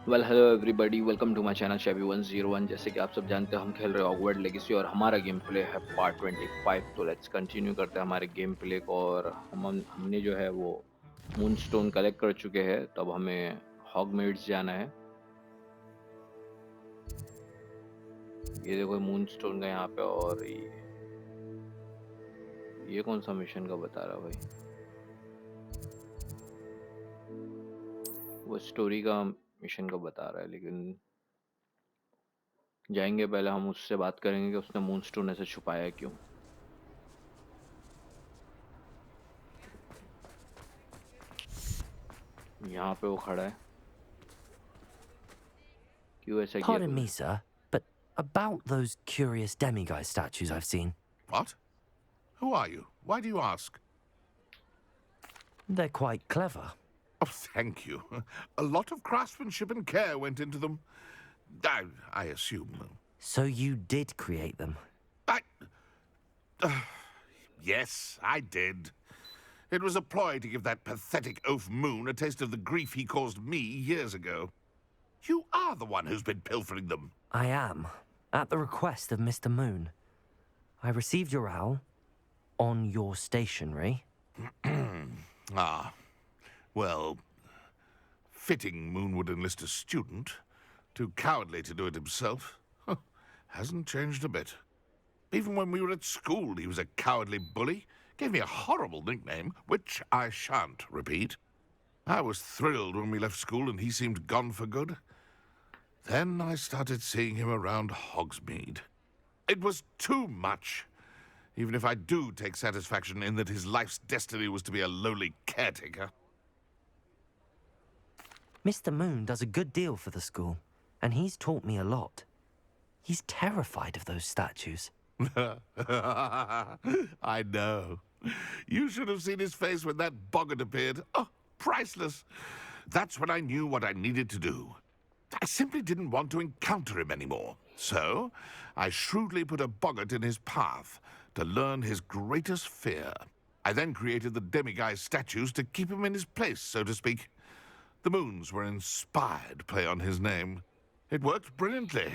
Well hello everybody, welcome to my channel शेबी 101। जैसे कि आप सब जानते हैं, हम खेल रहे हैं हॉगवर्ट लेगेसी और हमारा गेम प्ले है पार्ट 25। तो लेट्स कंटिन्यू करते हैं हमारे गेम प्ले को। और हमने जो है वो मूनस्टोन कलेक्ट कर चुके हैं। तब हमें हॉगमेड्स जाना है। ये देखो मूनस्टोन का यहाँ पे। और ये कौन सा मिशन का बता रहा है भाई? वो स्टोरी का मिशन का बता रहा है, लेकिन जाएंगे पहले हम उससे बात करेंगे कि उसने मूनस्टोन ऐसे छुपाया क्यों। यहाँ पे वो खड़ा है, क्यों ऐसा किया Pardon तूने? me, sir, but about those curious demiguise statues I've seen, What? Who are you? Why do you ask? they're quite clever. Oh, thank you. A lot of craftsmanship and care went into them. I assume. So you did create them? I. Yes, I did. It was a ploy to give that pathetic oaf Moon a taste of the grief he caused me years ago. You are the one who's been pilfering them. I am, at the request of Mr. Moon. I received your owl on your stationery. Ah, well, fitting Moon would enlist a student. Too cowardly to do it himself. Huh, hasn't changed a bit. Even when we were at school, he was a cowardly bully. Gave me a horrible nickname, which I shan't repeat. I was thrilled when we left school and he seemed gone for good. Then I started seeing him around Hogsmeade. It was too much. Even if I do take satisfaction in that his life's destiny was to be a lowly caretaker. Mr. Moon does a good deal for the school, and he's taught me a lot. He's terrified of those statues. I know. You should have seen his face when that boggart appeared. Oh, priceless. That's when I knew what I needed to do. I simply didn't want to encounter him anymore. So, I shrewdly put a boggart in his path to learn his greatest fear. I then created the demiguise statues to keep him in his place, so to speak. The moons were inspired play on his name. It worked brilliantly.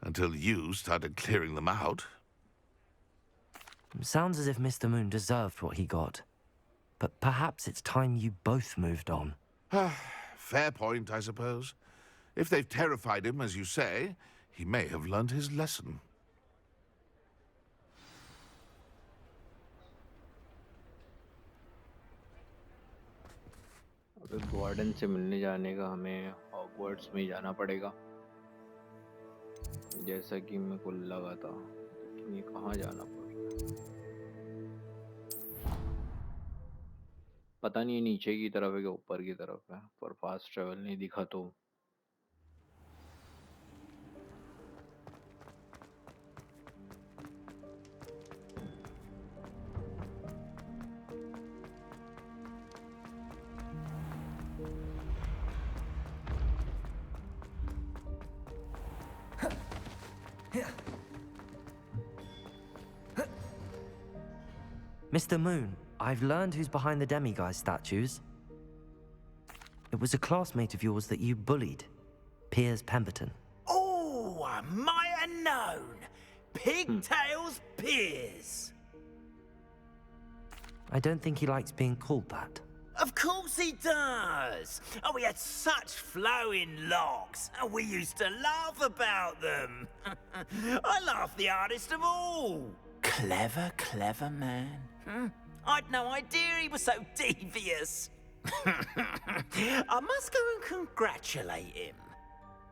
Until you started clearing them out. Sounds as if Mr. Moon deserved what he got. But perhaps it's time you both moved on. Fair point, I suppose. If they've terrified him, as you say, he may have learned his lesson. अबे warden से मिलने जाने का हमें Hogwarts में ही जाना पड़ेगा, जैसा कि मेरे को लगा था। लेकिन ये कहाँ जाना पड़ेगा पता नहीं। नीचे की तरफ है कि ऊपर की तरफ है, पर फास्ट ट्रेवल नहीं दिखा तो। Mr. Moon, I've learned who's behind the demiguise statues. It was a classmate of yours that you bullied, Piers Pemberton. Oh, I might have known. Pigtails Piers. I don't think he likes being called that. Of course he does. Oh, he had such flowing locks, and we used to laugh about them. I laughed the hardest of all. Clever, clever man. I'd no idea he was so devious. I must go and congratulate him.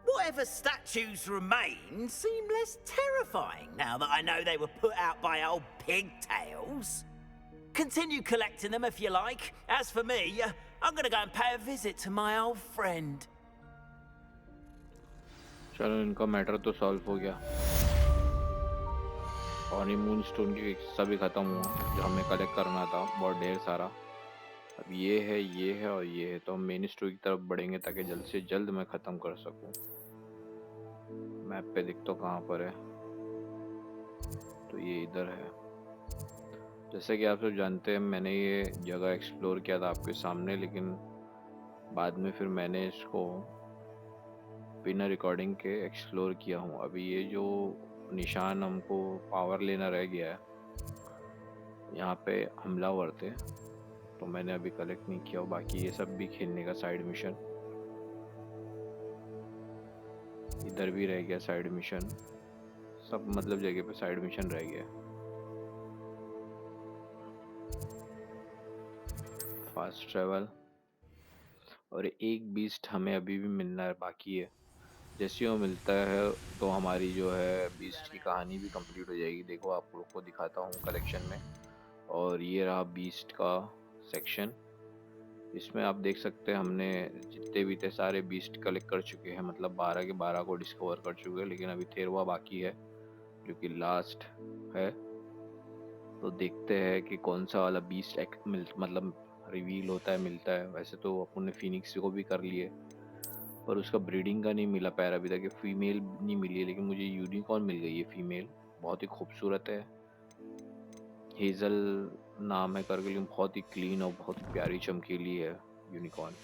Whatever statues remain seem less terrifying now that I know they were put out by old pigtails. Continue collecting them if you like. As for me, I'm gonna go and pay a visit to my old friend. चलो, इनका matter तो solve हो गया और ये moonstone की हिस्सा भी ख़त्म हुआ जो हमें कलेक्ट करना था, बहुत ढेर सारा। अब ये है और ये है, तो हम मेन स्टोरी की तरफ बढ़ेंगे ताकि जल्द से जल्द मैं ख़त्म कर सकूं। मैप पे दिख तो कहाँ पर है, तो ये इधर है। जैसे कि आप सब जानते हैं, मैंने ये जगह एक्सप्लोर किया था आपके सामने, लेकिन बाद में फिर मैंने इसको बिना रिकॉर्डिंग के एक्सप्लोर किया हूँ। अभी ये जो निशान हमको पावर लेना रह गया है, यहाँ पे हमलावर थे तो मैंने अभी कलेक्ट नहीं किया, और बाकी ये सब भी खेलने का साइड मिशन। इधर भी रह गया साइड मिशन, सब मतलब जगह पे साइड मिशन रह गया। फास्ट ट्रेवल, और एक बीस्ट हमें अभी भी मिलना बाकी है। जैसे ही वो मिलता है तो हमारी जो है बीस्ट की कहानी भी कंप्लीट हो जाएगी। देखो आप लोग को दिखाता हूँ कलेक्शन में, और ये रहा बीस्ट का सेक्शन। इसमें आप देख सकते हैं हमने जितने भी थे सारे बीस्ट कलेक्ट कर चुके हैं, मतलब 12 के 12 को डिस्कवर कर चुके हैं, लेकिन अभी 13वां बाकी है जो कि लास्ट है। तो देखते हैं कि कौन सा वाला बीस्ट मतलब रिवील होता है, मिलता है। वैसे तो अपन ने फिनिक्स को भी कर लिए, पर उसका ब्रीडिंग का नहीं मिला पैर अभी तक, फीमेल नहीं मिली है। लेकिन मुझे यूनिकॉर्न मिल गई है फीमेल, बहुत ही खूबसूरत है। हेजल नाम है करके, लेकिन बहुत ही क्लीन और बहुत ही प्यारी चमकीली है यूनिकॉर्न।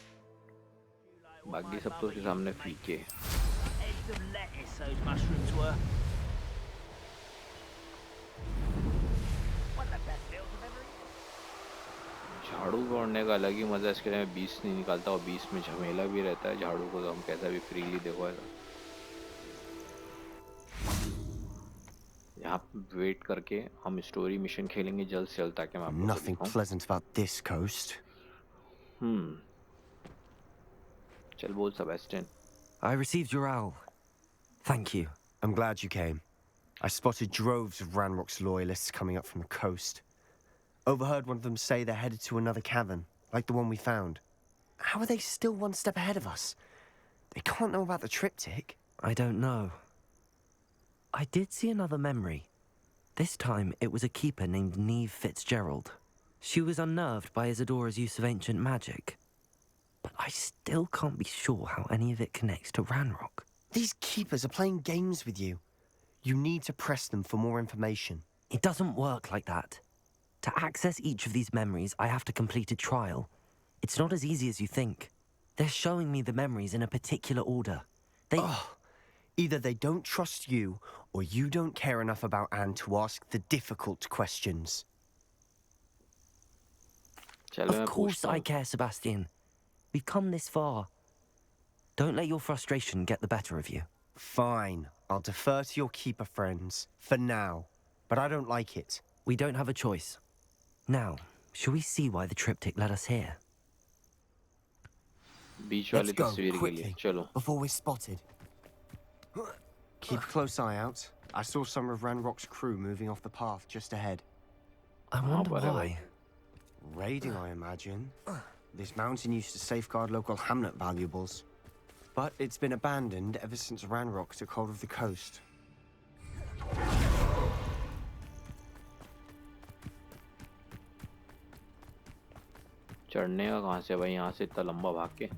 बाकी सब तो उसके सामने फीके। Heads of lettuce those mushrooms were. One of the best meals I've ever eaten. झाड़ू तोड़ने का अलग ही मजा है। इसके लिए मैं 20 नहीं निकालता, और 20 में झमेला भी रहता है। झाड़ू को तो हम कैसा भी फ्रीली देखो ऐसा यहाँ वेट करके हम स्टोरी मिशन खेलेंगे जल्द से जल्द, ताकि मैं आपको Nothing दिखाऊं। pleasant about this coast. चल बोल Sebastian. I received your owl. Thank you. I'm glad you came. I spotted droves of Ranrock's loyalists coming up from the coast. Overheard one of them say they're headed to another cavern, like the one we found. How are they still one step ahead of us? They can't know about the triptych. I don't know. I did see another memory. This time it was a keeper named Neve Fitzgerald. She was unnerved by Isadora's use of ancient magic. But I still can't be sure how any of it connects to Ranrock. These keepers are playing games with you. You need to press them for more information. It doesn't work like that. To access each of these memories, I have to complete a trial. It's not as easy as you think. They're showing me the memories in a particular order. Either they don't trust you, or you don't care enough about Anne to ask the difficult questions. चलो Of मैं course पूछता I हूँ। care, Sebastian. We've come this far. Don't let your frustration get the better of you. Fine, I'll defer to your keeper friends, for now. But I don't like it. We don't have a choice. Now, shall we see why the triptych led us here? Beach Let's वाली go, तस्वीर के लिए quickly, चलो। before we're spotted. Keep a close eye out. I saw some of Ranrock's crew moving off the path just ahead. I wonder but why. Raiding, I imagine. This mountain used to safeguard local hamlet valuables. But it's been abandoned ever since Ranrock took hold of the coast. चढ़ने का कहाँ से भाई, यहाँ से इतना लंबा भाग के?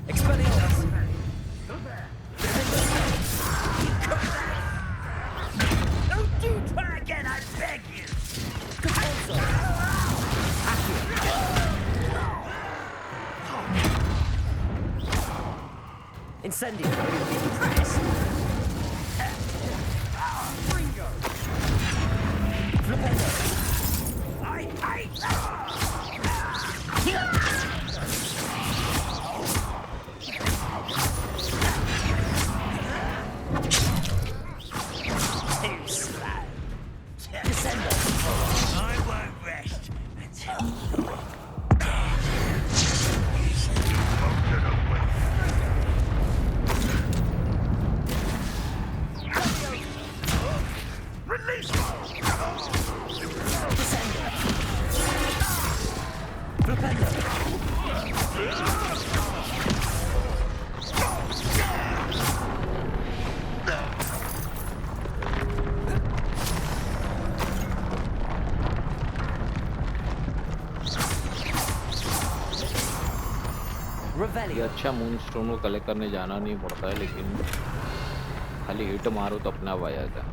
Expelliarmus! Don't you try again, I beg you! Incendio! I hate! Too slow. I won't rest until release! ये Revelio! अच्छा मूनस्टोन को कलेक्ट करने जाना नहीं पड़ता है, लेकिन खाली हिट मारो तो अपने आप आ जाता है।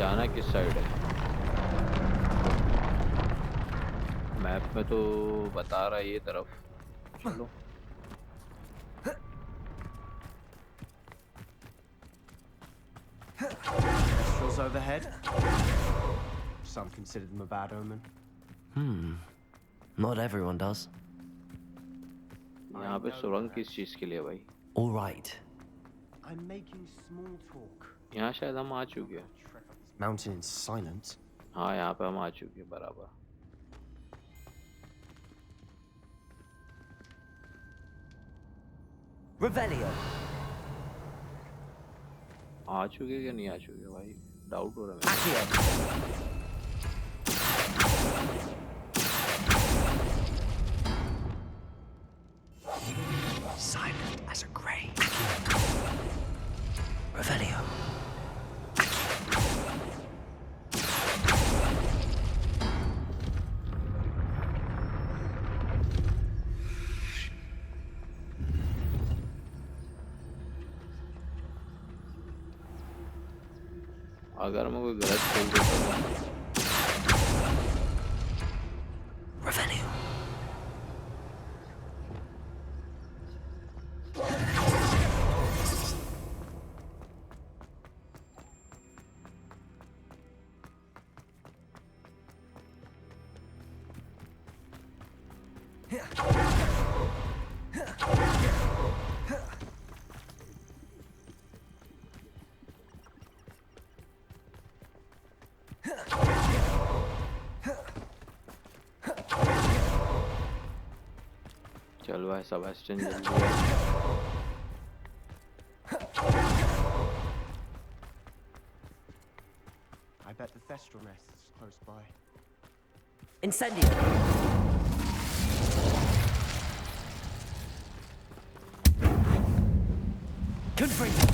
जाना किस साइड है? मैप में तो बता रहा है ये तरफ। चलो। Kestrels overhead. Some consider them a bad omen. Not everyone does. यहाँ पे सुरंग किस चीज के लिए भाई? All right. I'm making small talk. यहाँ शायद हम आ चुके हैं। Trek up this mountain in silence. हाँ यहाँ पे हम आ चुके हैं बराबर। Revelio. आ चुके क्या नहीं आ चुके भाई? डाउट हो रहा है मेरे Accio. Silent as a grave. Revelio. अगर मैं कोई गलत खेल देता हूँ Revelio. चल भाई सेबेस्टियन जल्दी आ। I bet the Thestral nest is close by. Incendio. Confringo.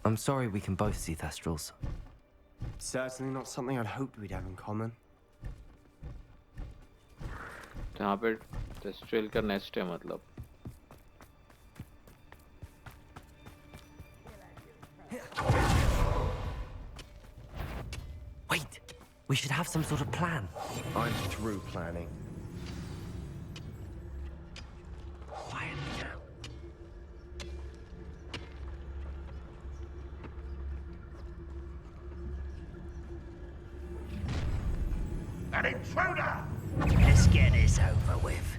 I'm sorry we can both see Thestrals. Certainly not something I'd hoped we'd have in common. तो यहाँ पे टेस्ट्रेल का नेस्ट है मतलब। Wait, we should have some sort of plan. I'm through planning. Quietly now. An intruder! Let's get this over with.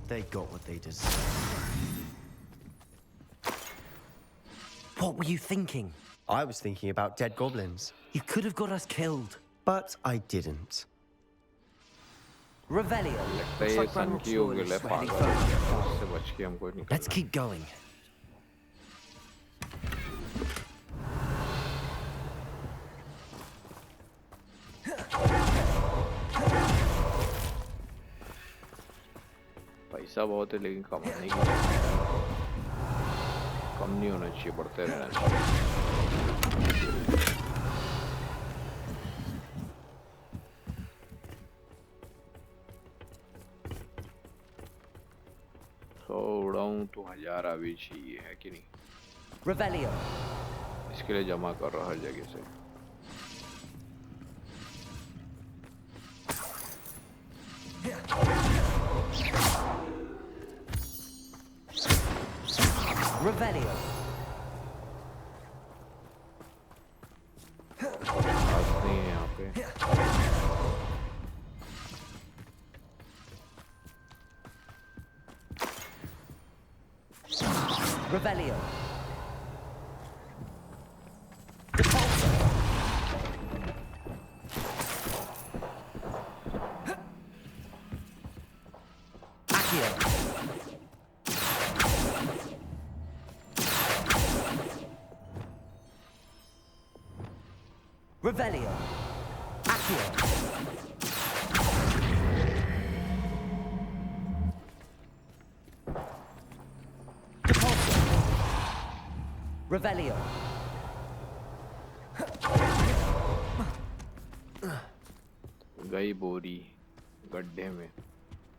They got what they deserved. What were you thinking? I was thinking about dead goblins, You could have got us killed. but I didn't. Revelio. लगता है ये like सन Ranrock's की हो गई loyalists were heading पागल। उससे बच के हमको निकलना Let's keep going. पैसा बहुत है लेकिन कमाने की कम नहीं होना चाहिए, बढ़ते रहना चाहिए। तो उड़ाऊं तो 1000 अभी चाहिए है कि नहीं? Revelio. इसके लिए जमा कर रहा हर जगह से। Revelio. पास नहीं है यहाँ पे। Revelio. Accio. Revelio. Accio. Revelio. गई बोरी गड्ढे में।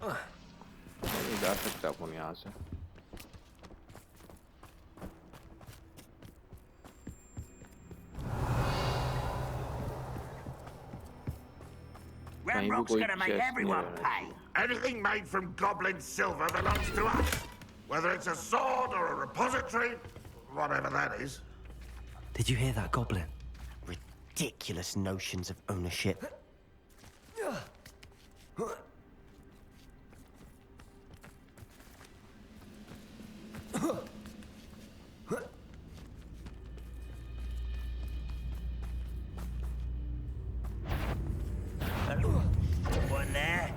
नहीं जा सकता अपन यहाँ से। कहीं भी Ramrock's कोई gonna make chest नहीं everyone रहना pay. चाहिए। Anything made from goblin silver belongs to us. Whether it's a sword or a repository, whatever that is. Did you hear that, Goblin? Ridiculous notions of ownership. One there.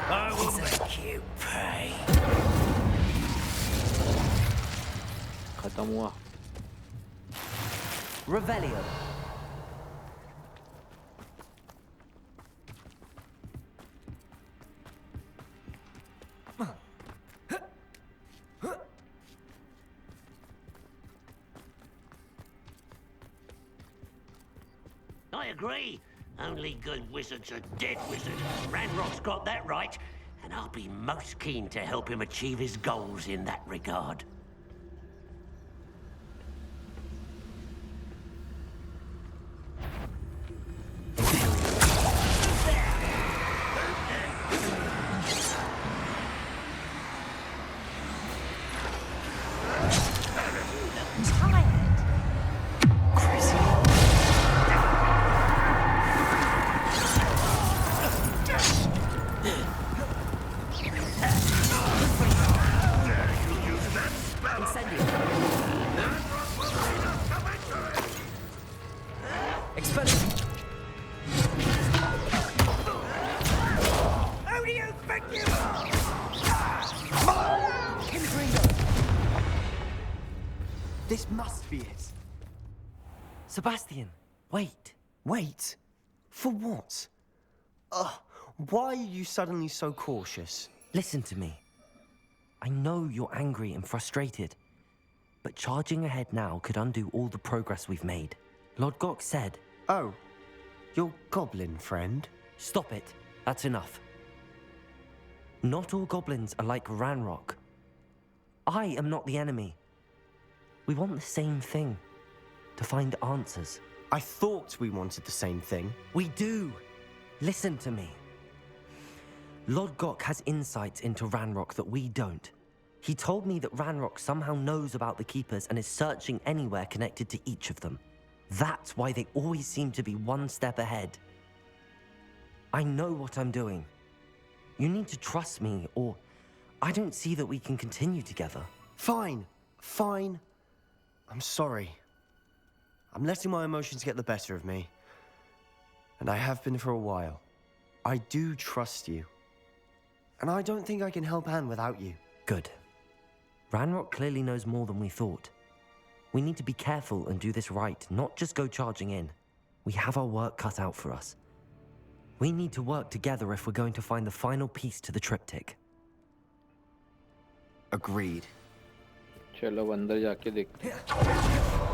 I will make you pay. खत्म हुआ। Revelio. I agree. Only good wizards are dead wizards. Ranrock's got that right, and I'll be most keen to help him achieve his goals in that regard. Who do you think you are? This must be it. Sebastian, wait. Wait. For what? Why are you suddenly so cautious? Listen to me. I know you're angry and frustrated, but charging ahead now could undo all the progress we've made. Lord Gok said... Oh, your goblin friend? Stop it. That's enough. Not all goblins are like Ranrock. I am not the enemy. We want the same thing. To find answers. I thought we wanted the same thing. We do. Listen to me. Lord Gok has insights into Ranrock that we don't. He told me that Ranrock somehow knows about the Keepers and is searching anywhere connected to each of them. That's why they always seem to be one step ahead. I know what I'm doing. You need to trust me, or I don't see that we can continue together. Fine. Fine. I'm sorry. I'm letting my emotions get the better of me. And I have been for a while. I do trust you. And I don't think I can help Anne without you. Good. Ranrock clearly knows more than we thought. We need to be careful and do this right, not just go charging in. We have our work cut out for us. We need to work together if we're going to find the final piece to the triptych. Agreed. चलो अब अंदर जाके देखते हैं।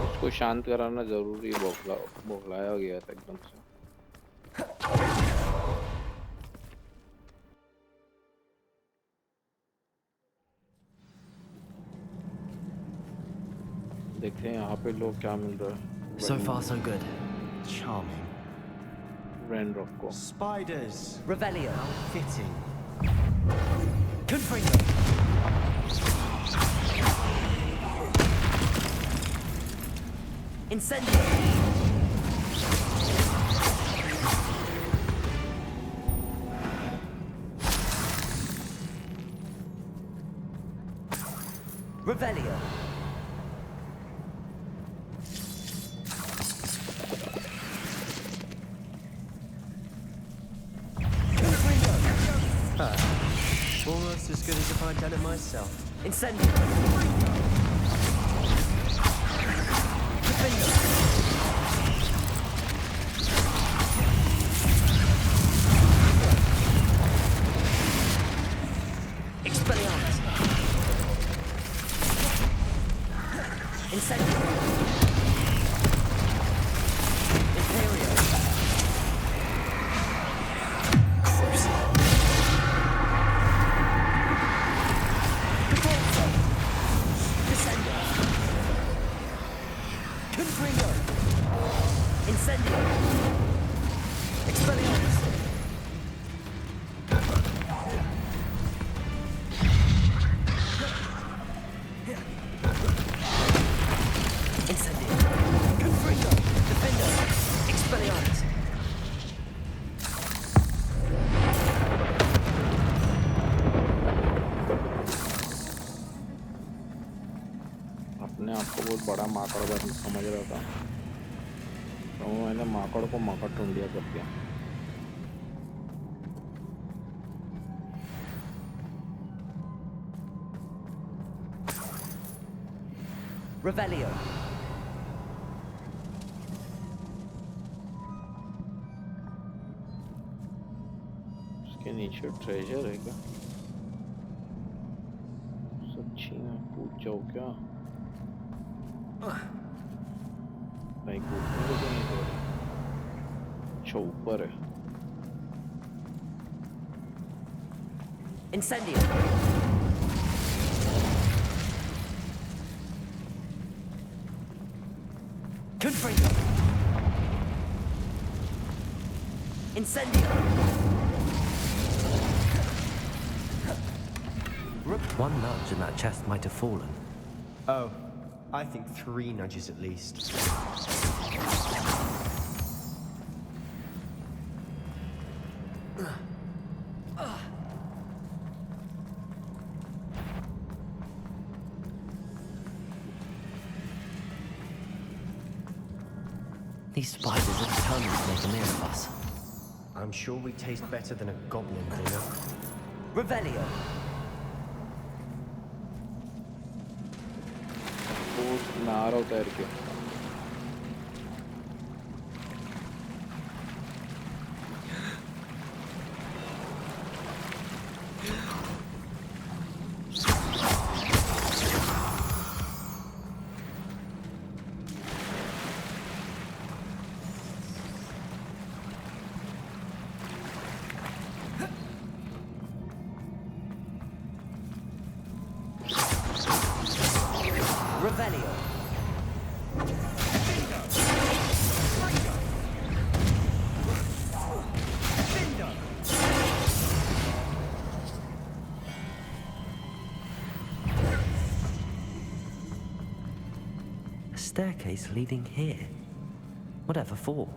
उसको शांत कराना जरूरी बौखलाया गया था एकदम से। देखते हैं यहाँ पे लोग क्या मिल रहा है So far, so good. Charming. रैन रॉक को। Spiders. Revelio. Fitting. Confringo. Incendio. Revelio. Almost as good as if I'd done it myself. Incendio. Confringo. Expelliarmus. Incendio. Imperio. Deforzo. Descendo. Confringo. Incendio. Expelliarmus. Incendio. Confringo. Defendo. Expelliarmus. अपने आप को बहुत बड़ा माकड़ बन समझ रहा था, तो मैंने माकड़ को माकड़ टुंडिया कर दिया। Revelio. उसके नीचे ट्रेजर है क्या? सच्ची में पूछ जाओ क्या? भाई कूदने को तो नहीं दे रहा। अच्छा ऊपर है। Incendio. Confringo. Incendio. One nudge and that chest might have fallen. Oh, I think 3 nudges at least. These spiders are determined to make a meal of us. I'm sure we taste better than a goblin dinner. Revelio. वो मैं आ रहा हूँ तैर के। Revelio. A staircase leading here. Whatever for?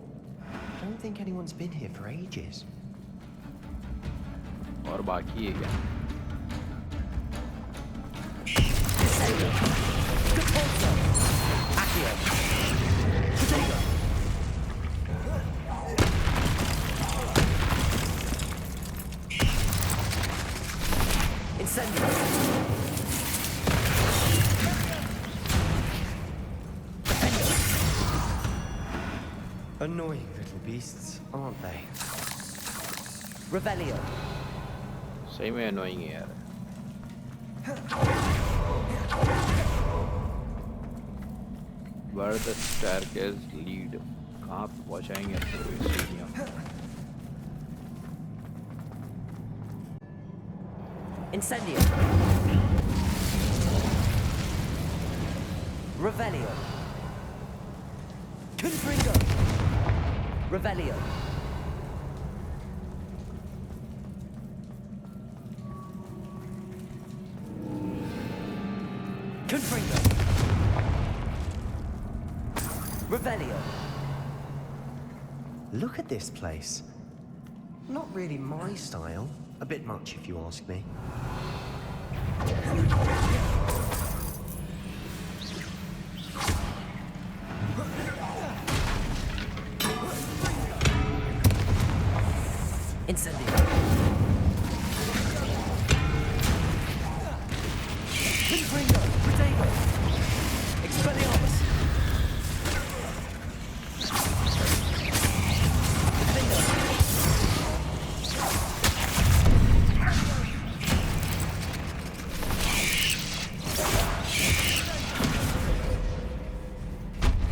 I don't think anyone's been here for ages. और बाकी है क्या? Deforzo. Accio. Potato. Incendio. Annoying little beasts, aren't they? Revelio. सही में annoying है यार। Where the staircase lead? कहाँ पे पहुँचाएंगे अपने को ये सीढ़ियाँ? Incendio. Revelio. Confringo. Revelio. Confringo. Revelio. Look at this place. Not really my style. A bit much, if you ask me. Incendio. Confringo. Protego. Expelliarmus. Defendo.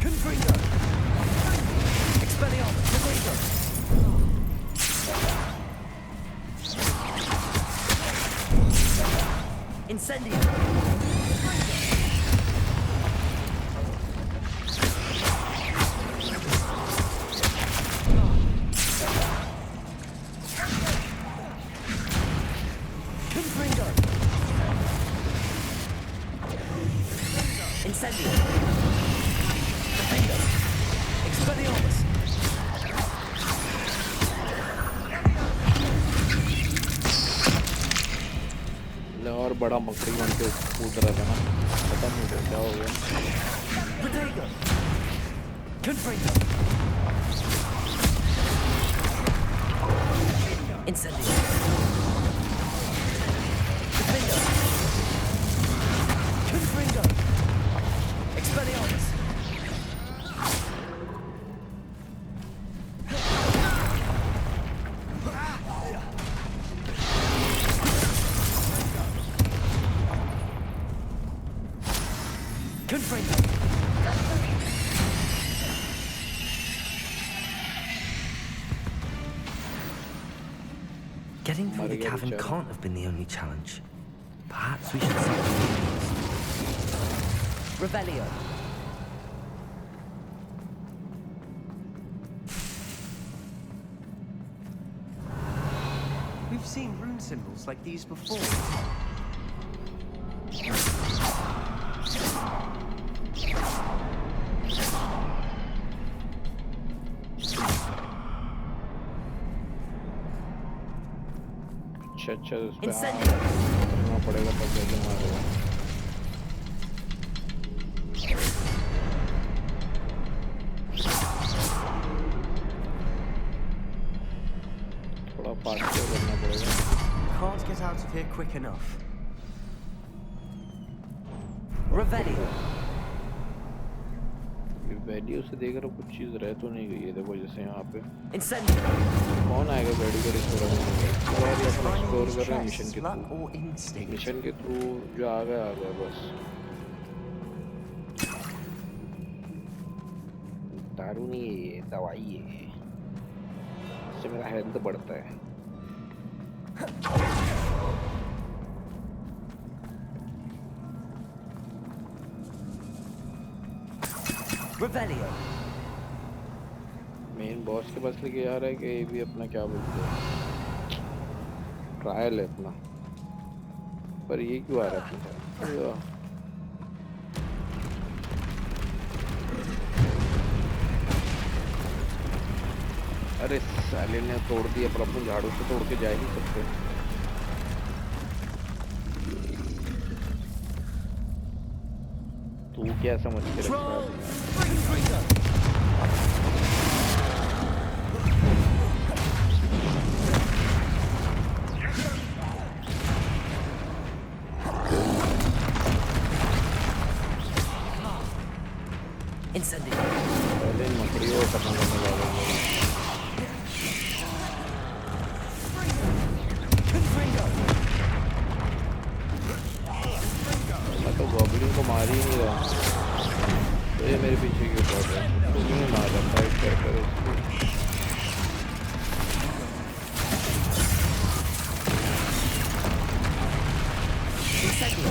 Confringo. Expelliarmus. Protego. Incendio. Confringo. Incendio. Defendo. Expelliarmus. ले और बड़ा मकड़ी बन के कूद रहा था ना, पता नहीं था क्या हो गया। Protego. Confringo. Incendio. Defendo. Confringo. Expelliarmus. Confringo. Getting through the cavern can't have been the only challenge. Perhaps we should see. Revelio. We've seen rune symbols like these before. अच्छा उस पे Incendio. करना पड़ेगा तब जाके मारेगा। थोड़ा फास्ट करना पड़ेगा। Can't get out of here quick enough. Revelio. Value से देख रहा कुछ चीज रह तो नहीं गई है। देखो जैसे यहाँ पे Incendio. कौन आएगा गाड़ी को रिस्टोर करने के लिए? और ये अपना एक्सप्लोर कर रहे हैं मिशन के Luck through. or instinct? Mission के थ्रू जो आ गया बस। दारू नहीं है, दवाई है। इससे मेरा हेल्थ बढ़ता है। Revelio. मेन बॉस के पास लेके जा रहा है कि ये भी अपना क्या बोलते हैं ट्रायल है अपना। पर ये क्यों आ रहा है अपने? अरे साले ने तोड़ दिया, पर अपन झाड़ू से तोड़ के जा ही नहीं सकते। तू क्या समझ के रखा है? Incendio. पहले इन मकड़ियों को खत्म करने वाले हैं। Confringo. मैं तो गॉब्लिन को मार ही नहीं रहा। तो ये मेरे पीछे क्यों पड़ रहा है? तो क्यों नहीं मार रहा? फाइट कर कर उसको। Incendio.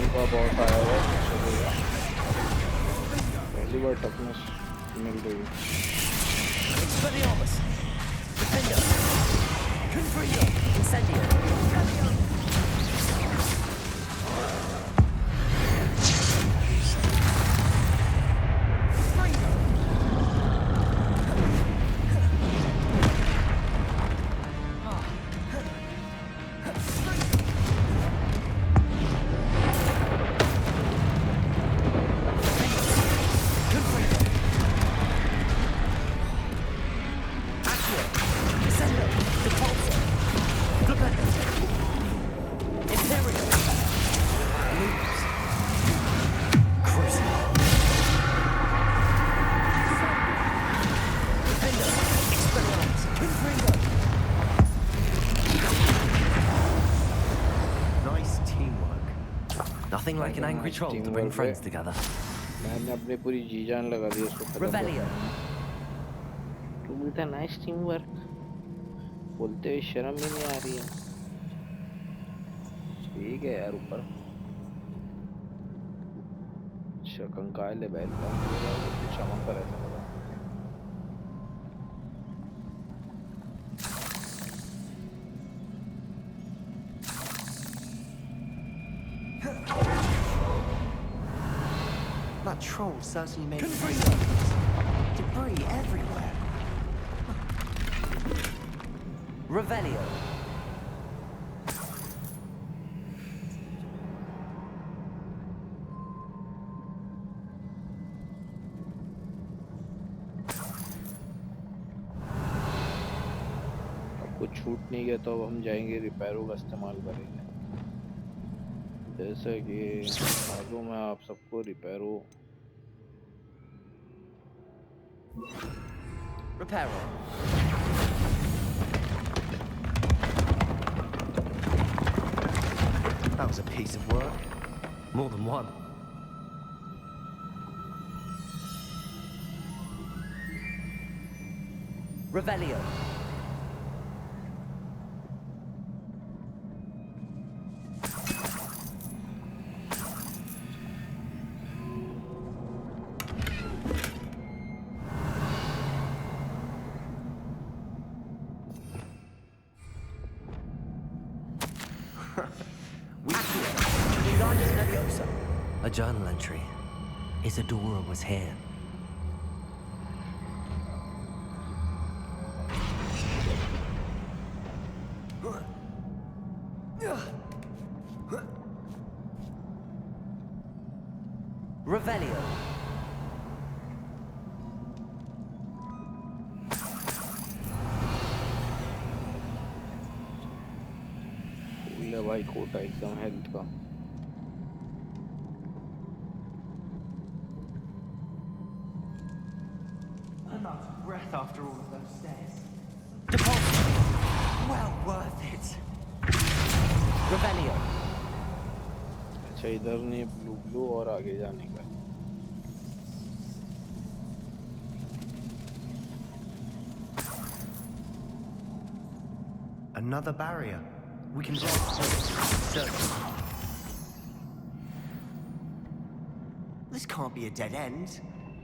लेवल का बॉस आया हुआ है, चलेगा। पहली बार टफनेस मिल रही है। Expelliarmus! Defender! Confringo! Incendio! Nothing like an angry troll to bring friends together. मैंने अपनी पूरी जी जान लगा दी इसको खत्म Revelio. तू भी था नाइस टीम वर्क बोलते हुए शर्म भी नहीं आ रही है ठीक है यार ऊपर कंकाल है बैल का चमक कर ऐसा लगा That troll certainly made debris everywhere. Revelio. अब कुछ छूट नहीं गया तो अब हम जाएंगे रिपेयरों का इस्तेमाल करेंगे जैसे कि मालूम है आप सबको रिपेयरों Reparo. That was a piece of work. More than one. Revelio. A journal entry. Isadora was here. Revelio. ले भाई कोटा एकदम हेल्थ का I'm out of breath after all of those stairs. Deposit. Well worth it. Revelio. अच्छा इधर नहीं blue blue और आगे जाने का Another barrier. We can search. This can't be a dead end.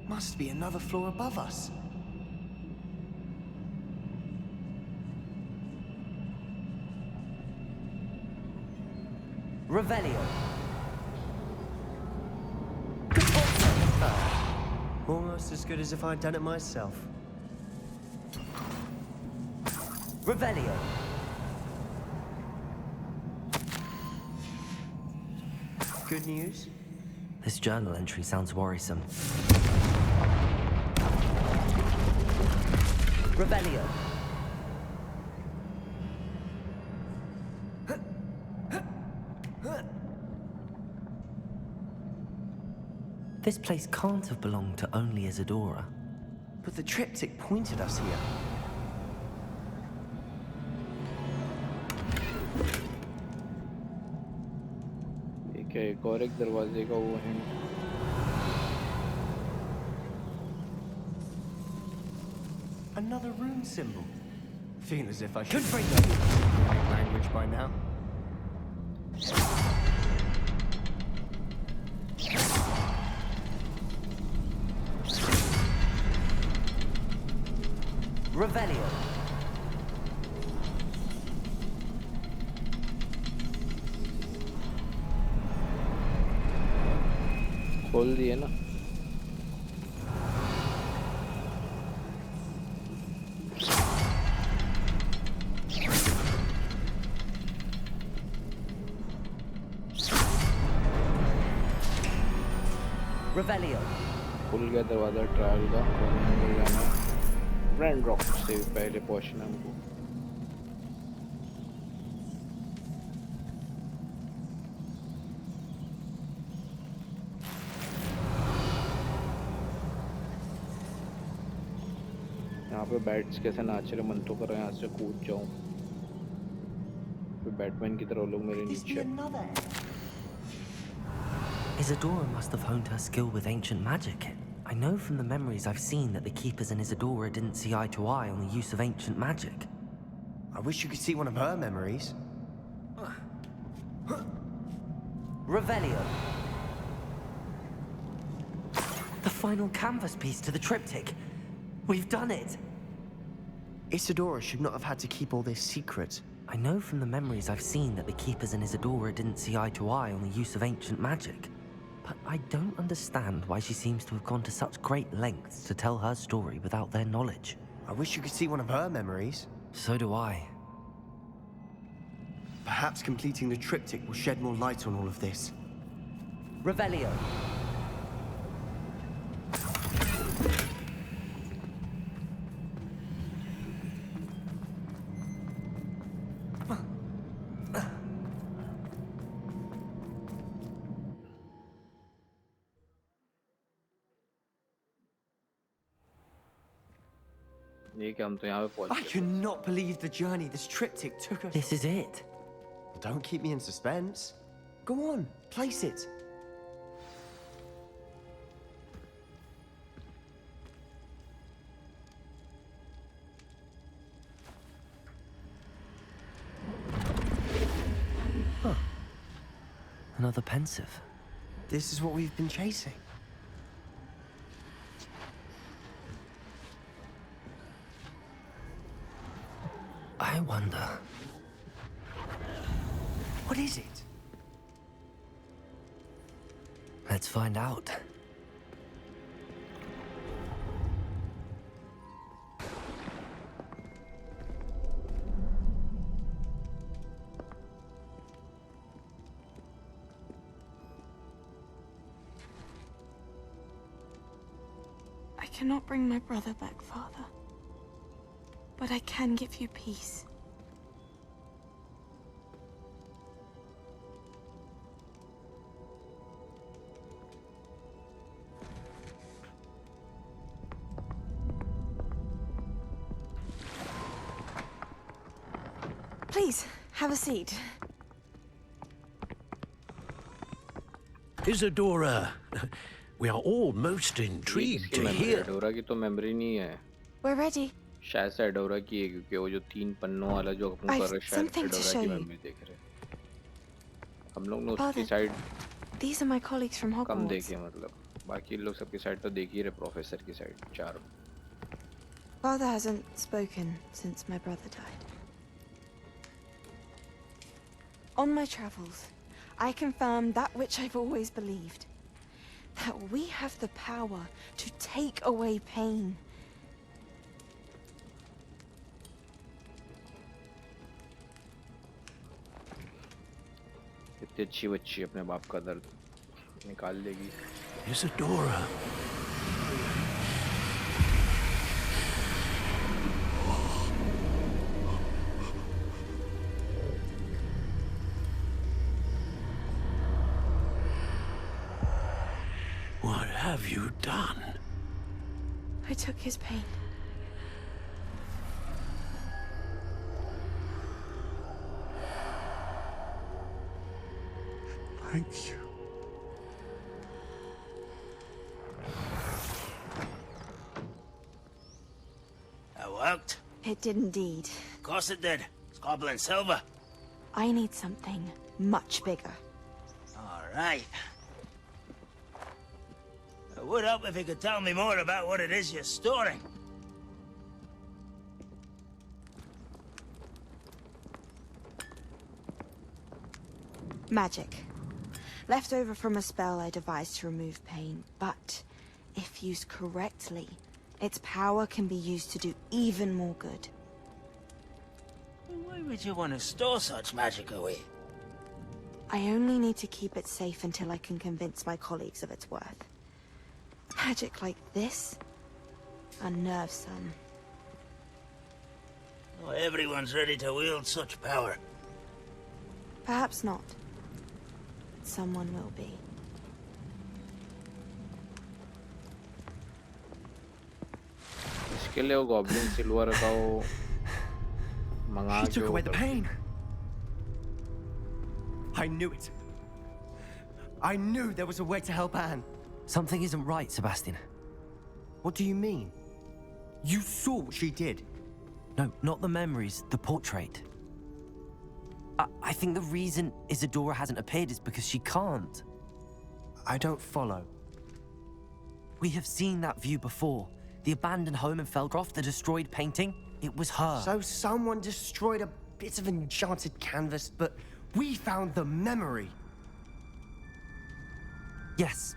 Must be another floor above us. Revelio. Almost as good as if I'd done it myself. Revelio. Good news? This journal entry sounds worrisome. Revelio. This place can't have belonged to only Isadora. But the triptych pointed us here. क्या एक और एक दरवाजे का वो hint Another rune symbol. Feel as if I should Confringo. language by now. Revelio. खोल दिए ना। Revelio. खुल गया दरवाजा ट्रायल का और अंदर जाना है। रैंड रॉक से पहले पहुंचना है हमको। यहाँ पे बैट्स कैसे नाच रहे, मन तो कर रहा है यहाँ से कूद जाऊं, फिर बैटमैन की तरह लोग मेरे नीचे। Isadora must have honed her skill with ancient magic. I know from the memories I've seen that the Keepers and Isadora didn't see eye to eye on the use of ancient magic. I wish you could see one of her memories. Revelio. The final canvas piece to the triptych. We've done it! Isadora should not have had to keep all this secret. I know from the memories I've seen that the Keepers and Isadora didn't see eye to eye on the use of ancient magic. But I don't understand why she seems to have gone to such great lengths to tell her story without their knowledge. I wish you could see one of her memories. So do I. Perhaps completing the triptych will shed more light on all of this. Revelio. ये क्या, हम तो यहाँ पे पहुंच I गए। cannot believe the journey this triptych took us. This is it. Don't keep me in suspense. Go on, place it. Another pensive. This is what we've been chasing. I wonder. What is it? Let's find out. I cannot bring my brother back, Father. But I can give you peace. Please, have a seat. Isadora, we are all most intrigued to hear. एडोरा की तो memory नहीं है, We're ready. शायद से एडोरा की है, क्योंकि वो जो 3 पन्नों वाला जो अपन कर I've रहे हैं शायद something to एडोरा show की you. मेमोरी देख रहे हैं। हम लोग ने उसकी Father, side These are my colleagues from come Hogwarts. देखी है, मतलब बाकी लोग सबकी साइड तो देख ही रहे, प्रोफेसर की साइड चारों। Father hasn't spoken since my brother died. On my travels, I confirmed that which I've always believed. That we have the power to take away pain. इतनी अच्छी बच्ची अपने बाप का दर्द निकाल लेगी। Isadora. What have you done? I took his pain. Thank you. That worked. It did indeed. Of course it did. It's copper and silver. I need something much bigger. All right. It would help if you could tell me more about what it is you're storing. Magic. Left over from a spell I devised to remove pain, but if used correctly, its power can be used to do even more good. Why would you want to store such magic away? I only need to keep it safe until I can convince my colleagues of its worth. Magic like this unnerves some. Not everyone's ready to wield such power. Perhaps not. But someone will be. इसके लिए वो goblin silver का वो मंगा She took जो away the pain. I knew it. I knew there was a way to help Anne. Something isn't right, Sebastian. What do you mean? You saw what she did. No, not the memories, the portrait. I think the reason Isadora hasn't appeared is because she can't. I don't follow. We have seen that view before. The abandoned home in Felgroth, the destroyed painting, it was her. So someone destroyed a bit of enchanted canvas, but we found the memory. Yes,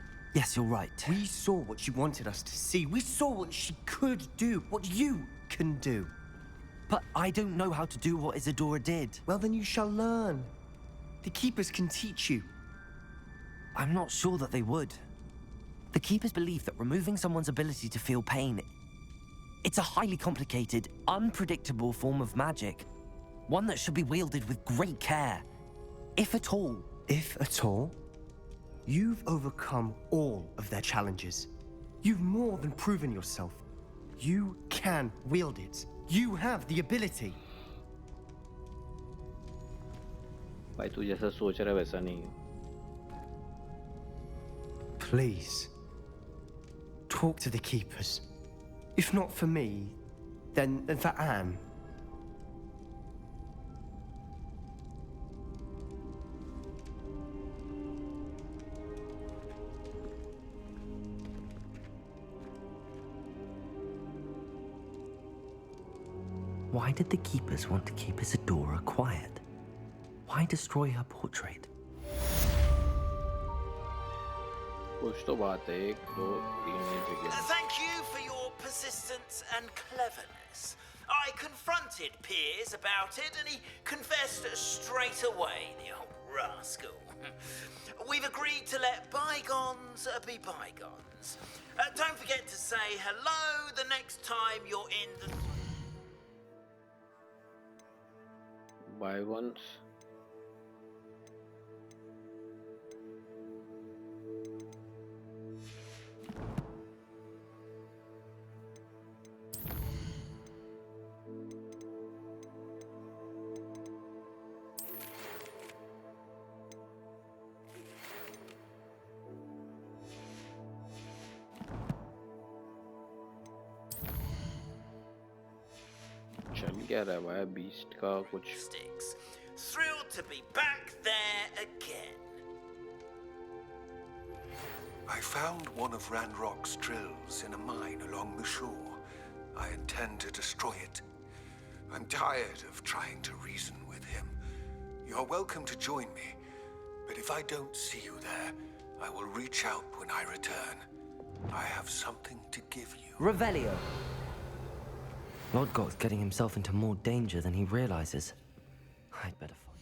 you're right. We saw what she wanted us to see. We saw what she could do, what you can do. But I don't know how to do what Isadora did. Well, then you shall learn. The Keepers can teach you. I'm not sure that they would. The Keepers believe that removing someone's ability to feel pain, it's a highly complicated, unpredictable form of magic. One that should be wielded with great care. If at all. If at all? You've overcome all of their challenges. You've more than proven yourself. You can wield it. You have the ability. भाई तू जैसा सोच रहा है वैसा नहीं है. Please. Talk to the Keepers. If not for me, then for Anne. Why did the Keepers want to keep Isadora quiet? Why destroy her portrait? कुछ तो बात है. 1 2 3 जगह. Thank you for your persistence and cleverness. I confronted Piers about it and he confessed straight away, the old rascal. We've agreed to let bygones be bygones. Don't forget to say hello the next time you're in the... Bygones. चल क्या रहा है भाई beast का कुछ. Sticks. Thrilled to be back there again. I found one of Ranrock's drills in a mine along the shore. I intend to destroy it. I'm tired of trying to reason with him. You're welcome to join me, but if I don't see you there, I will reach out when I return. I have something to give you. Revelio. Lodgoth's getting himself into more danger than he realizes. I'd better find.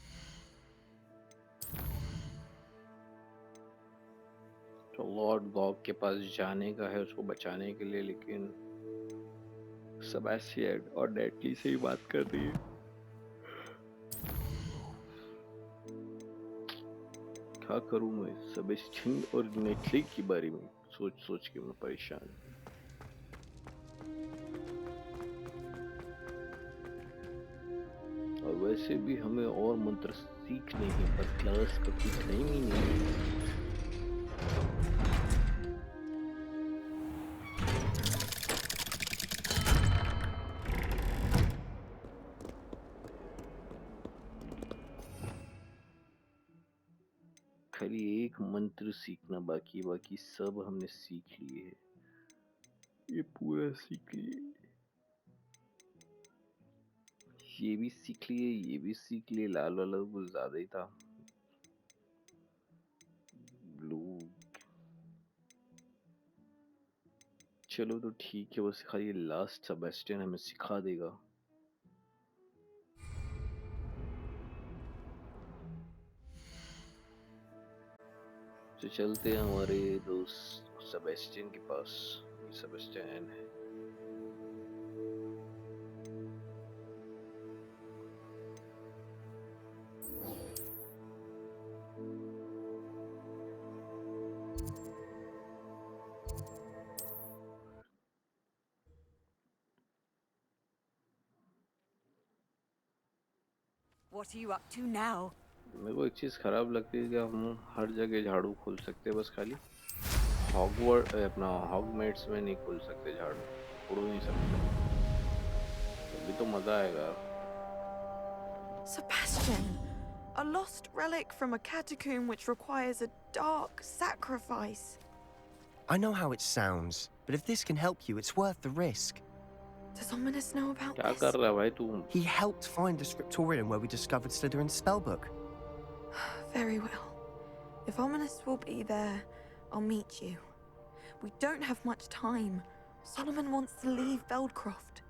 तो Lord Gogh के पास जाने का है उसको बचाने के लिए, लेकिन सेबेस्टियन और नेटली से ही बात कर रही है. क्या करूं मैं सेबेस्टियन और नेटली के बारे में सोच सोच के मैं परेशान. और वैसे भी हमें और मंत्र सीखने हैं पर क्लास का कुछ टाइम ही नहीं है. खाली एक मंत्र सीखना बाकी, बाकी सब हमने सीख लिए है. ये पूरा सीख लिए, ये भी सीख लिए, ये भी सीख लिए. लाल वाला कुछ ज्यादा ही था. चलो तो ठीक है, बस खाली लास्ट सेबेस्टियन हमें सिखा देगा। तो चलते हैं हमारे दोस्त सेबेस्टियन के पास। सेबेस्टियन है। What are you up to now? मेरे को एक चीज खराब लगती है कि हम हर जगह झाड़ू खोल सकते हैं, बस खाली हॉगवर्ड अपना हॉगमेट्स में नहीं खोल सकते झाड़ू, उड़ नहीं सकते। अभी तो मजा आएगा। Sebastian, a lost relic from a catacomb which requires a dark sacrifice. I know how it sounds, but if this can help you, it's worth the risk. Does Ominous know about क्या this? कर रहा है भाई तू? He helped find the scriptorium where we discovered Slytherin's spellbook. Very well. If Ominous will be there, I'll meet you. We don't have much time. Solomon wants to leave Feldcroft.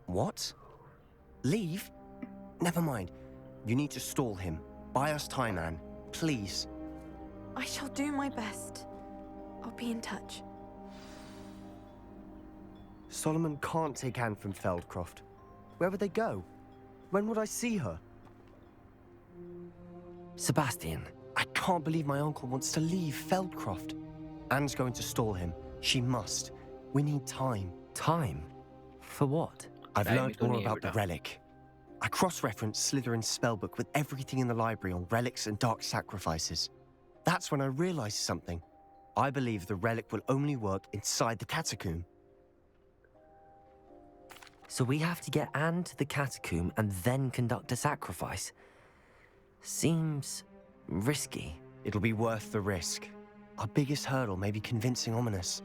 What? Leave? Never mind. You need to stall him. Buy us time, Anne. Please. I shall do my best. I'll be in touch. Solomon can't take Anne from Feldcroft. Where would they go? When would I see her? Sebastian, I can't believe my uncle wants to leave Feldcroft. Anne's going to stall him. She must. We need time. time? For what? I've Time learned to more need about the it. relic. I cross-referenced Slytherin's spellbook with everything in the library on relics and dark sacrifices. That's when I realized something. I believe the relic will only work inside the catacomb. So we have to get Anne to the catacomb and then conduct a sacrifice? Seems risky. It'll be worth the risk. Our biggest hurdle may be convincing Ominous.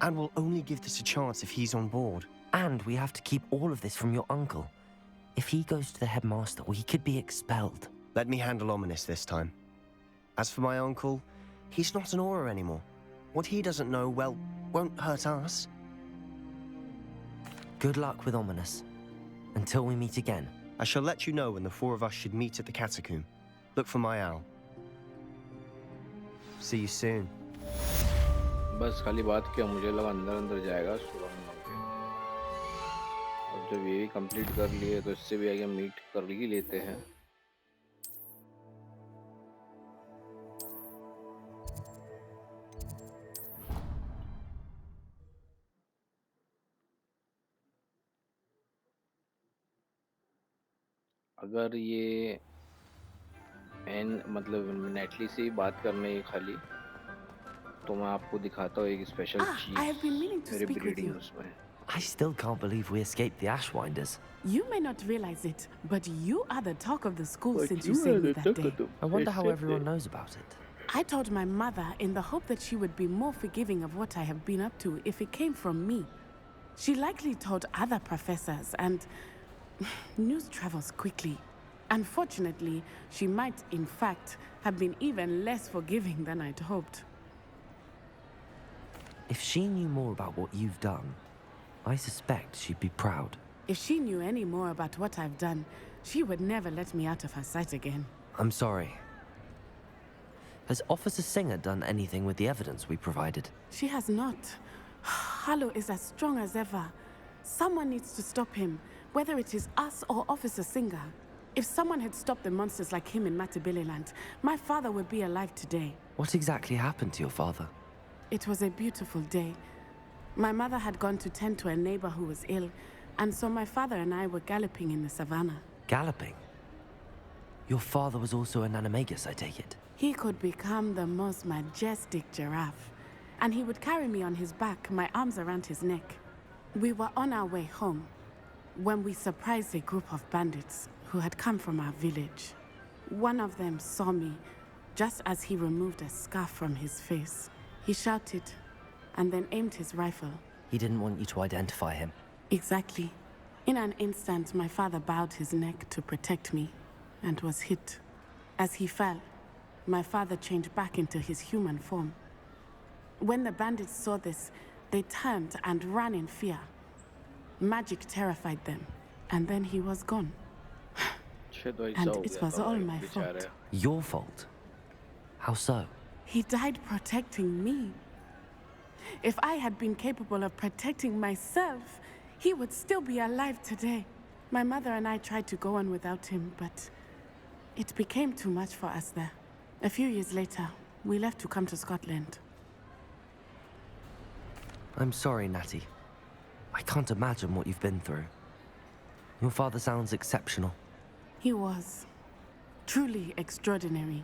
And we'll only give this a chance if he's on board. And we have to keep all of this from your uncle. If he goes to the headmaster, we could be expelled. Let me handle Ominous this time. As for my uncle, he's not an Auror anymore. What he doesn't know, well, won't hurt us. Good luck with Ominous. Until we meet again. I shall let you know when the four of us should meet at the catacomb. Look for my owl. See you soon. बस खाली बात किया, मुझे लगा अंदर अंदर जाएगा सुरंग में। अब जब ये भी कंप्लीट कर लिए तो इससे भी आगे मीट कर ही लेते हैं। अगर ये एन मतलब नेटली से ही बात करने ही खाली, तो मैं आपको दिखाता हूँ एक स्पेशल चीज। I have been meaning to मेरी speak with ब्रीडिंग you. उसमें। I still can't believe we escaped the Ashwinders. You may not realize it, but you are the talk of the school But since you you saved me are the that talk day. of the- I wonder how Except everyone it. knows about it. I told my mother in the hope that she would be more forgiving of what I have been up to if it came from me. She likely told other professors, and news travels quickly. Unfortunately, she might, in fact, have been even less forgiving than I'd hoped. If she knew more about what you've done, I suspect she'd be proud. If she knew any more about what I've done, she would never let me out of her sight again. I'm sorry. Has Officer Singer done anything with the evidence we provided? She has not. Harlow is as strong as ever. Someone needs to stop him, whether it is us or Officer Singer. If someone had stopped the monsters like him in Matabeleland, my father would be alive today. What exactly happened to your father? It was a beautiful day. My mother had gone to tend to a neighbor who was ill, and so my father and I were galloping in the savannah. Galloping? Your father was also an animagus, I take it? He could become the most majestic giraffe, and he would carry me on his back, my arms around his neck. We were on our way home when we surprised a group of bandits who had come from our village. One of them saw me just as he removed a scarf from his face. He shouted and then aimed his rifle. He didn't want you to identify him. Exactly. In an instant, my father bowed his neck to protect me and was hit. As he fell, my father changed back into his human form. When the bandits saw this, They turned and ran in fear. Magic terrified them, and then he was gone. अच्छा तो ऐसा And हो it गया was था all भाई my बेचारे. fault. Your fault? How so? He died protecting me. If I had been capable of protecting myself, he would still be alive today. My mother and I tried to go on without him, but it became too much for us there. A few years later, we left to come to Scotland. I'm sorry, Natty. I can't imagine what you've been through. Your father sounds exceptional. He was truly extraordinary.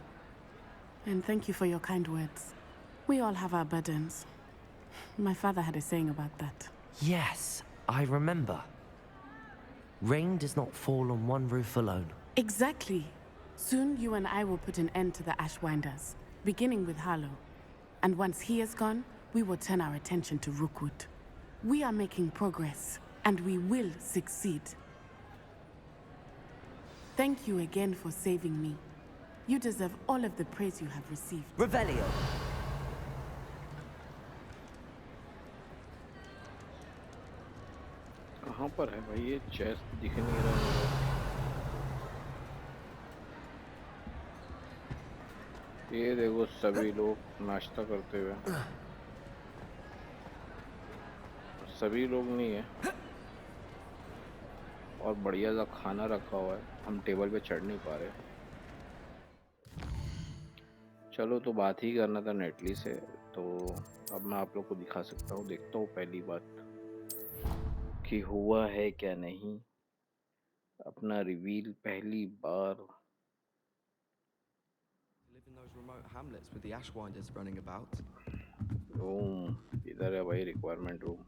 And thank you for your kind words. We all have our burdens. My father had a saying about that. Yes, I remember. Rain does not fall on one roof alone. Exactly. Soon you and I will put an end to the Ashwinders, beginning with Harlow. And once he is gone, we will turn our attention to Rookwood. We are making progress, and we will succeed. Thank you again for saving me. You deserve all of the praise you have received. Revelio! कहाँ पर है भाई ये chest दिख नहीं रहा मुझे. ये देखो सभी लोग नाश्ता करते हुए. सभी लोग नहीं है और बढ़िया सा खाना रखा हुआ है. हम टेबल पे चढ़ नहीं पा रहे. चलो तो बात ही करना था नेटली से. तो अब मैं आप लोग को दिखा सकता हूँ. देखता हूँ पहली बात कि हुआ है क्या नहीं. अपना रिवील पहली बार. Live in those remote hamlets with the Ashwinders running about. Room इधर है भाई. Requirement room.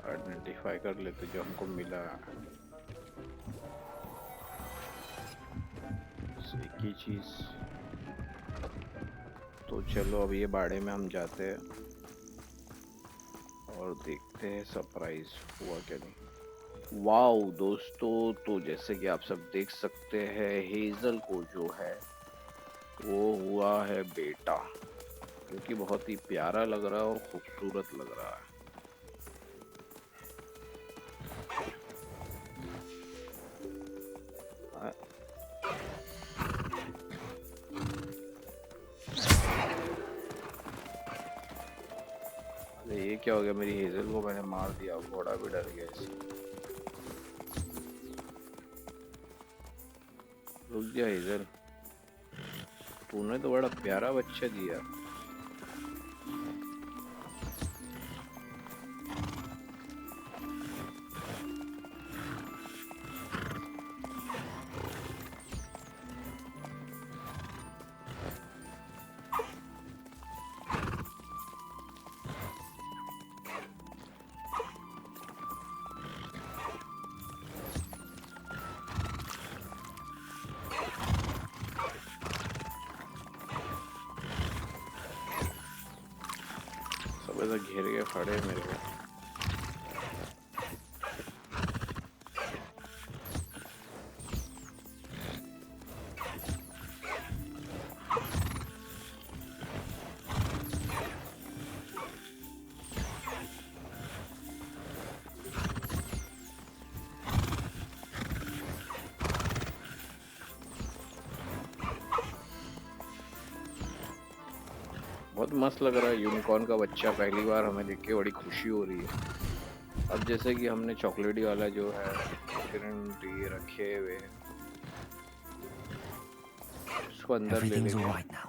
आइडेंटिफाई कर लेते जो हमको मिला. एक ही चीज. तो चलो अब ये बाड़े में हम जाते हैं और देखते हैं सरप्राइज हुआ क्या नहीं. वाओ दोस्तों, तो जैसे कि आप सब देख सकते हैं हेजल को जो है वो हुआ है बेटा, जो कि बहुत ही प्यारा लग रहा है और खूबसूरत लग रहा है. अरे ये क्या हो गया. मेरी हेजल को मैंने मार दिया. घोड़ा भी डर गया इससे. रुक गया हेजल. तूने तो बड़ा प्यारा बच्चा दिया. सब ऐसा घेर के खड़े हैं मेरे को. बहुत मस्त लग रहा है. यूनिकॉर्न का बच्चा पहली बार हमें देख के बड़ी खुशी हो रही है. अब जैसे कि हमने चॉकलेटी वाला जो है ये रखे हुए हैं, उसको अंदर ले Everything's लेंगे. all right now.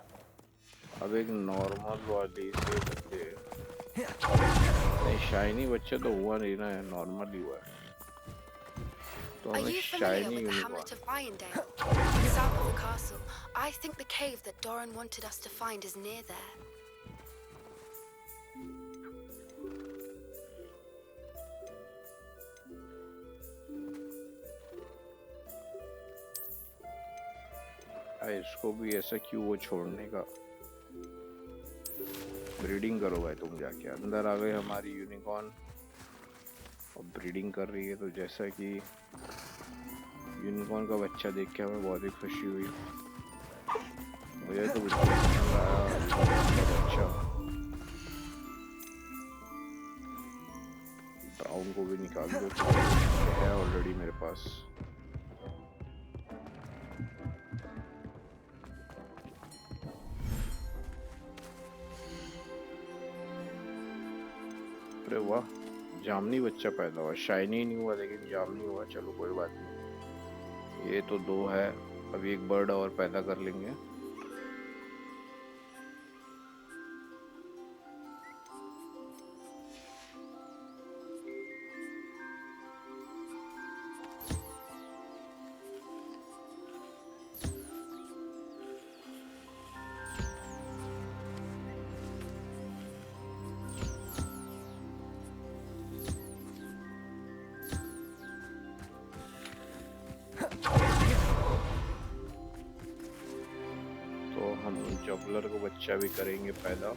अब एक नॉर्मल वाली से बच्चे. नहीं शाइनी बच्चा तो हुआ नहीं ना, नॉर्मल ही हुआ है. तो Are हमें you familiar shiny with the unicorn. hamlet of Irondale? South of the castle. I think the cave that Doran wanted us to find is near there. इसको भी ऐसा क्यों वो छोड़ने का. ब्रीडिंग करो भाई तुम जाके। अंदर आ गए हमारी यूनिकॉर्न और ब्रीडिंग कर रही है। तो जैसा कि यूनिकॉर्न का बच्चा देख के हमें बहुत ही खुशी हुई। मुझे तो बिल्कुल पसंद आया यूनिकॉर्न का बच्चा। ब्राउन को भी निकाल दो, है ऑलरेडी मेरे पास। अरे वाह, जामनी बच्चा पैदा हुआ। शाइनी नहीं हुआ लेकिन जामनी हुआ। चलो कोई बात नहीं। ये तो 2 है, अभी एक बर्ड और पैदा कर लेंगे। तो हम जबलर को बच्चा भी करेंगे पैदा।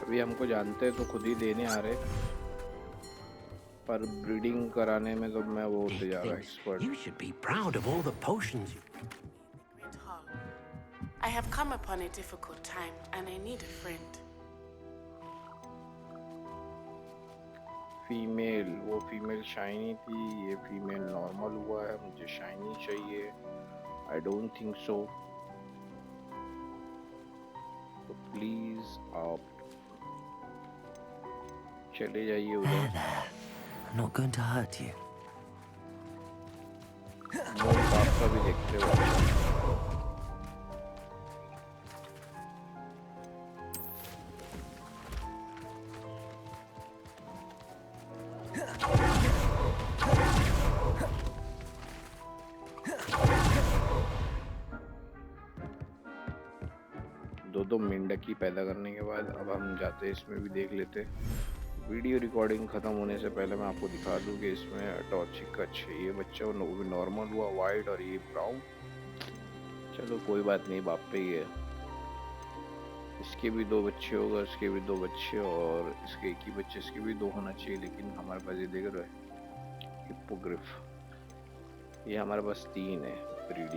अभी हमको जानते हैं तो खुद ही देने आ रहे, पर ब्रीडिंग कराने में तो मैं वो होते जा रहा expert. You should be proud of all the potions you... Great Hall. I have come upon a difficult time and I need a friend. Female, वो फीमेल शाइनी थी, ये फीमेल नॉर्मल हुआ है। मुझे शाइनी चाहिए। I don't think so. तो please आप चले जाइए उधर। I'm not going to hurt you. मोर बाप का भी देखते हो अच्छा। दो मेंढकी पैदा करने के बाद अब हम जाते इसमें भी देख लेते। वीडियो रिकॉर्डिंग ख़त्म होने से पहले मैं आपको दिखा दूं कि इसमें टॉर्ची कच ये बच्चा भी नॉर्मल हुआ वाइट और ये ब्राउन। चलो कोई बात नहीं, बाप पे ही है। इसके भी 2 बच्चे होगा, इसके भी 2 बच्चे और इसके एक ही बच्चे। इसके भी 2 होना चाहिए लेकिन हमारे पास ये देख रहे हो हिप्पोग्रिफ, ये हमारे पास 3 है ब्रीड